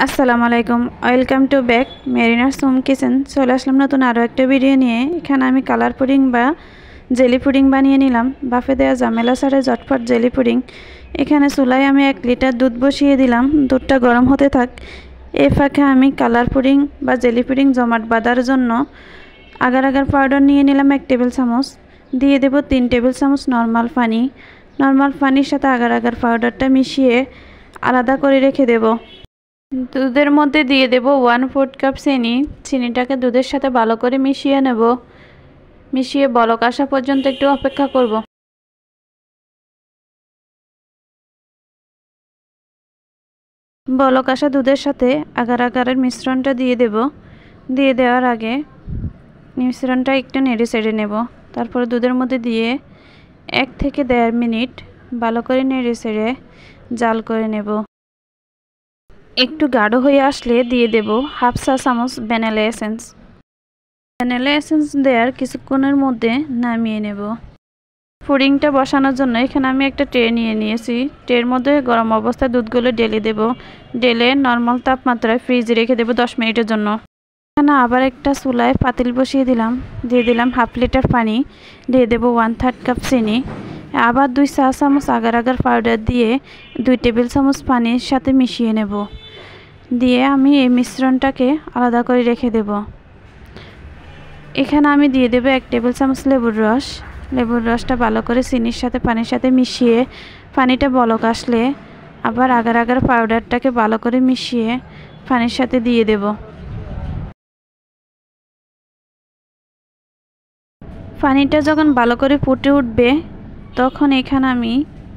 আসসালামু আলাইকুম, welcome to back Marina's home kitchen. চলে আসলাম নতুন আরও একটা ভিডিও নিয়ে। এখানে আমি কালার পুডিং বা জেলি পুডিং বানিয়ে নিলাম। বাফে দেওয়া ঝামেলা ছাড়াই ঝটপট জেলি পুডিং। এখানে চুলায় আমি 1 লিটার দুধ বসিয়ে দিলাম। দুধটা গরম হতে থাক। এই ফাঁকে আমি কালার পুডিং বা জেলি পুডিং জমাট বাঁধার জন্য আগার আগার পাউডার নিয়ে নিলাম 1 টেবিল চামচ। দিয়ে দেব 3 টেবিল চামচ নর্মাল পানি। নর্মাল পানির সাথে আগার আগার পাউডারটা মিশিয়ে আলাদা করে রেখে দেব। দুধের মধ্যে দিয়ে দেব 1/4 কাপ চিনি। চিনিটাকে দুধের সাথে ভালো করে মিশিয়ে নেব। মিশিয়ে বলক আসা পর্যন্ত একটু অপেক্ষা করব। বলক আসা দুধের সাথে আগার আগারের মিশ্রণটা দিয়ে দেব। দিয়ে দেওয়ার আগে মিশ্রণটা একটু নেড়ে চেড়ে নেব। তারপর দুধের মধ্যে দিয়ে 1 থেকে 1.5 মিনিট ভালো করে নেড়ে চেড়ে জাল করে নেব। একটু গাঢ় হয়ে আসলে দিয়ে দেব 1/2 চা চামচ ভ্যানিলা এসেন্স। ভ্যানিলা এসেন্স দেওয়ার কিছুক্ষণের মধ্যে নামিয়ে নেব। পুডিংটা বসানোর জন্য এখানে আমি একটা ট্রে নিয়ে নিয়েছি। ট্রের মধ্যে গরম অবস্থায় দুধগুলো ঢেলে দেব। ঢেলে নর্মাল তাপমাত্রায় ফ্রিজে রেখে দেব 10 মিনিটের জন্য। এখানে আবার একটা চুলায় পাতিল বসিয়ে দিলাম। দিয়ে দিলাম 1/2 লিটার পানি। দিয়ে দেব 1/3 কাপ চিনি। আবার 2 চা চামচ আগার আগার পাউডার দিয়ে 2 টেবিল চামচ পানির সাথে মিশিয়ে নেব। দিয়ে আমি এই মিশ্রণটাকে আলাদা করে রেখে দেব। এখানে আমি দিয়ে দেব 1 টেবিল চামচ লেবুর রস। লেবুর রসটা ভালো করে চিনির সাথে পানির সাথে মিশিয়ে পানিটা বলক আসলে আবার আগার আগার পাউডারটাকে ভালো করে মিশিয়ে পানির সাথে দিয়ে দেব। পানিটা যখন ভালো করে ফুটে উঠবে তখন এখানে আমি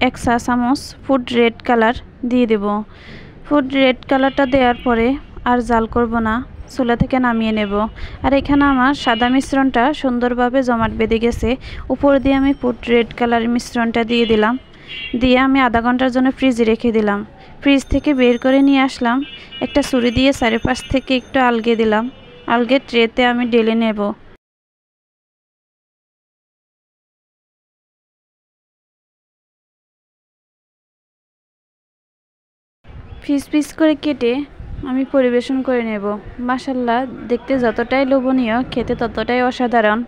1 চা চামচ ফুড রেড কালার দিয়ে দেব। ফুড রেড কালারটা দেওয়ার পরে আর জাল করব না, চুলা থেকে নামিয়ে নেব। আর এখানে আমার সাদা মিশ্রণটা সুন্দরভাবে জমাট বেঁধে গেছে। উপর দিয়ে আমি ফুড রেড কালারের মিশ্রণটা দিয়ে দিলাম। দিয়ে আমি আধা ঘন্টার জন্য ফ্রিজে রেখে দিলাম। ফ্রিজ থেকে বের করে নিয়ে আসলাম। একটা ছুরি দিয়ে চারিপাশ থেকে একটু আলগে দিলাম। আলগে ট্রেতে আমি ঢেলে নেব। পিস পিস করে কেটে আমি পরিবেশন করে নেব। মাশাআল্লাহ, দেখতে যতটাই লোভনীয়, খেতে ততটাই অসাধারণ।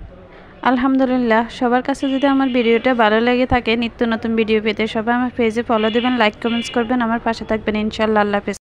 আলহামদুলিল্লাহ। সবার কাছে যদি আমার ভিডিওটা ভালো লেগে থাকে, নিত্য নতুন ভিডিও পেতে সবাই আমার পেজে ফলো দেবেন, লাইক কমেন্টস করবেন, আমার পাশে থাকবেন ইনশাআল্লাহ। আল্লাহ হাফেজ।